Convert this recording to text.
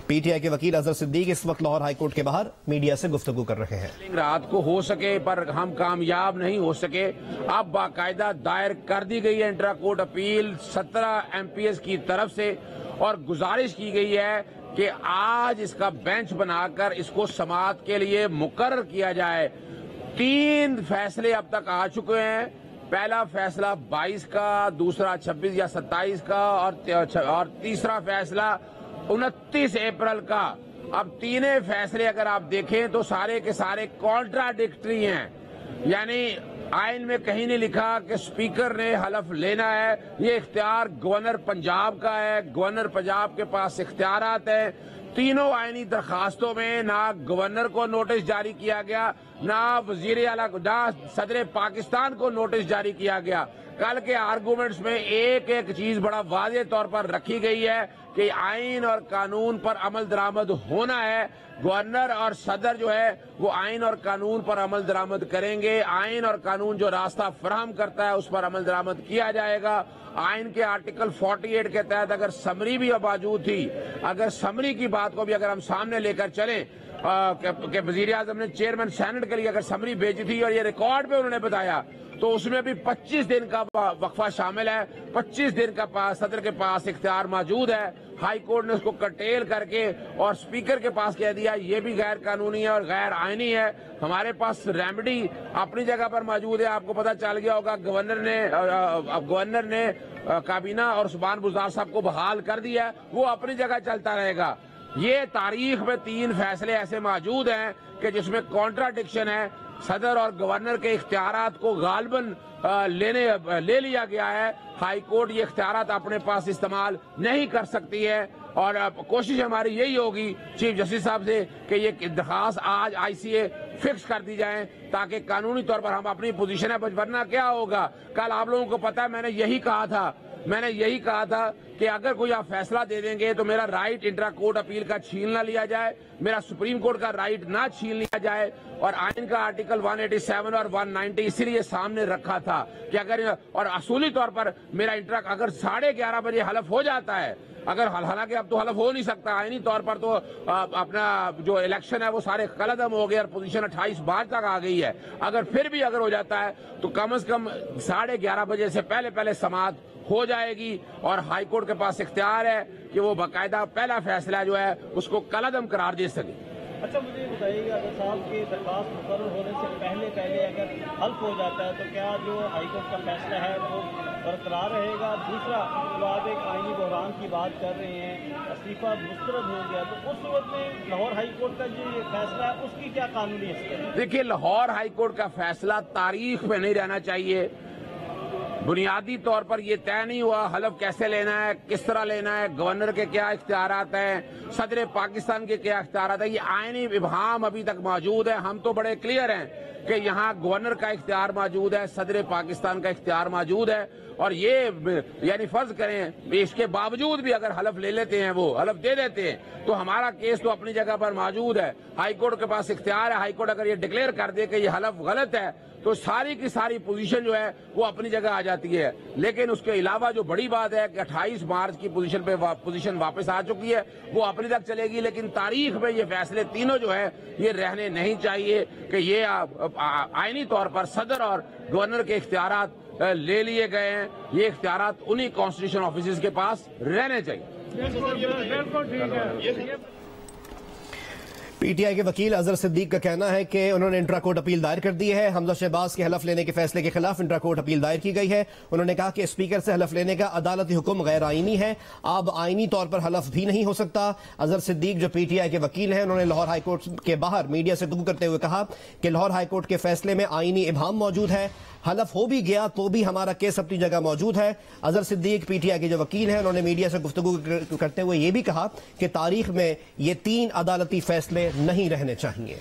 PTI के वकील अजहर सिद्दीक इस वक्त लाहौर हाईकोर्ट के बाहर मीडिया से गुफ्तगू कर रहे हैं। रात को हो सके पर हम कामयाब नहीं हो सके। अब बाकायदा दायर कर दी गई है इंट्रा कोर्ट अपील 17 MPs की तरफ से और गुजारिश की गई है कि आज इसका बेंच बनाकर इसको समाअत के लिए मुकर्रर किया जाए। 3 फैसले अब तक आ चुके हैं। पहला फैसला 22 का, दूसरा 26 या 27 का और तीसरा फैसला 29 अप्रैल का। अब तीनों फैसले अगर आप देखें तो सारे के सारे कॉन्ट्राडिक्टरी हैं। यानी आइन में कहीं नहीं लिखा कि स्पीकर ने हलफ लेना है। ये इख्तियार गवर्नर पंजाब का है। गवर्नर पंजाब के पास इख्तियारात है। तीनों आईनी दरखास्तों में ना गवर्नर को नोटिस जारी किया गया, ना वजीर आला, ना सदर पाकिस्तान को नोटिस जारी किया गया। कल के आर्गूमेंट्स में एक एक चीज बड़ा वाज़ेह तौर पर रखी गई है कि आइन और कानून पर अमल दरामद होना है। गवर्नर और सदर जो है वो आइन और कानून पर अमल दरामद करेंगे। आइन और कानून जो रास्ता फराहम करता है उस पर अमल दरामद किया जाएगा। आइन के आर्टिकल 48 के तहत अगर समरी भी मौजूद थी, अगर समरी की बात को भी अगर हम सामने लेकर चलें कि वजीर आजम ने चेयरमैन सेनेट के लिए अगर समरी भेजी थी और ये रिकॉर्ड पे उन्होंने बताया, तो उसमें भी 25 दिन का वक्फा शामिल है। 25 दिन का सदर के पास इख्तियार मौजूद है। हाई कोर्ट ने उसको कर्टेल करके और स्पीकर के पास कह दिया ये भी गैर कानूनी है और गैर आईनी है। हमारे पास रेमेडी अपनी जगह पर मौजूद है। आपको पता चल गया होगा गवर्नर ने काबीना और सुबान बुज़दार साहब को बहाल कर दिया। वो अपनी जगह चलता रहेगा। ये तारीख में 3 फैसले ऐसे मौजूद हैं कि जिसमें कॉन्ट्राडिक्शन है। सदर और गवर्नर के इख्तियारात को गालबन ले लिया गया है। हाई कोर्ट ये इख्तियारात अपने पास इस्तेमाल नहीं कर सकती है और कोशिश हमारी यही होगी चीफ जस्टिस साहब से कि ये दरखास्त आज ICA फिक्स कर दी जाए ताकि कानूनी तौर पर हम अपनी पोजीशन है। वरना क्या होगा, कल आप लोगों को पता है मैंने यही कहा था कि अगर कोई आप फैसला दे देंगे तो मेरा राइट इंट्रा कोर्ट अपील का छीन ना लिया जाए, मेरा सुप्रीम कोर्ट का राइट ना छीन लिया जाए। और आइन का आर्टिकल 187 और 190 इसीलिए सामने रखा था कि अगर और असूली तौर पर मेरा इंट्रा अगर 11:30 बजे हलफ हो जाता है, अगर हालांकि अब तो हलफ हो नहीं सकता, आईनी तौर पर तो अपना जो इलेक्शन है वो सारे कलअदम हो गए और पोजीशन 28 मार्च तक आ गई है। अगर फिर भी अगर हो जाता है तो कम से कम 11:30 बजे से पहले समाअत हो जाएगी और हाई कोर्ट के पास इख्तियार है कि वो बाकायदा पहला फैसला जो है उसको कलअदम करार दे सके। अच्छा, मुझे ये बताइएगा अगर साहब की दरखास्त मुकर्रर होने से पहले अगर हल्फ हो जाता है तो क्या जो हाई कोर्ट का फैसला है वो बरकरार रहेगा? दूसरा, जो आप एक आईनी बहरान की बात कर रहे हैं, इस्तीफा मुस्तरद हो गया, तो उस सूरत में लाहौर हाई कोर्ट का जो ये फैसला है उसकी क्या कानूनी हैसियत है? देखिए, लाहौर हाई कोर्ट का फैसला तारीख में नहीं रहना चाहिए। बुनियादी तौर पर यह तय नहीं हुआ हलफ कैसे लेना है, किस तरह लेना है, गवर्नर के क्या इख्तियारात हैं, सदर पाकिस्तान के क्या इख्तियारात है। ये आईनी इबहाम अभी तक मौजूद है। हम तो बड़े क्लियर हैं कि यहाँ गवर्नर का इख्तियार मौजूद है, सदर पाकिस्तान का इख्तियार मौजूद है। और ये यानी फर्ज करें इसके बावजूद भी अगर हलफ ले लेते हैं, वो हलफ दे देते हैं, तो हमारा केस तो अपनी जगह पर मौजूद है। हाई कोर्ट के पास इख्तियार है। हाई कोर्ट अगर ये डिक्लेयर कर दे कि ये हलफ गलत है तो सारी की सारी पोजीशन जो है वो अपनी जगह आ जाती है। लेकिन उसके अलावा जो बड़ी बात है कि 28 मार्च की पोजीशन वापस आ चुकी है, वो अपनी तक चलेगी। लेकिन तारीख में ये फैसले तीनों जो है ये रहने नहीं चाहिए कि ये आईनी तौर पर सदर और गवर्नर के इख्तियारात ले लिए गए हैं। ये इख्तियारात उन्हीं कॉन्स्टिट्यूशन ऑफिसर्स के पास रहने चाहिए। पीटीआई के वकील अजहर सिद्दीक का कहना है कि उन्होंने इंट्रा कोर्ट अपील दायर कर दी है। हमजा शहबाज के हलफ लेने के फैसले के खिलाफ इंट्रा कोर्ट अपील दायर की गई है। उन्होंने कहा कि स्पीकर से हलफ लेने का अदालती हुक्म गैर आईनी है, अब आईनी तौर पर हलफ भी नहीं हो सकता। अजहर सिद्दीक जो पीटीआई के वकील हैं, उन्होंने लाहौर हाईकोर्ट के बाहर मीडिया से गुफ्तगू करते हुए कहा कि लाहौर हाईकोर्ट के फैसले में आईनी इबहाम मौजूद है, हलफ हो भी गया तो भी हमारा केस अपनी जगह मौजूद है। अजहर सिद्दीक पीटीआई के जो वकील हैं, उन्होंने मीडिया से गुफ्तगू करते हुए यह भी कहा कि तारीख में ये 3 अदालती फैसले नहीं रहने चाहिए।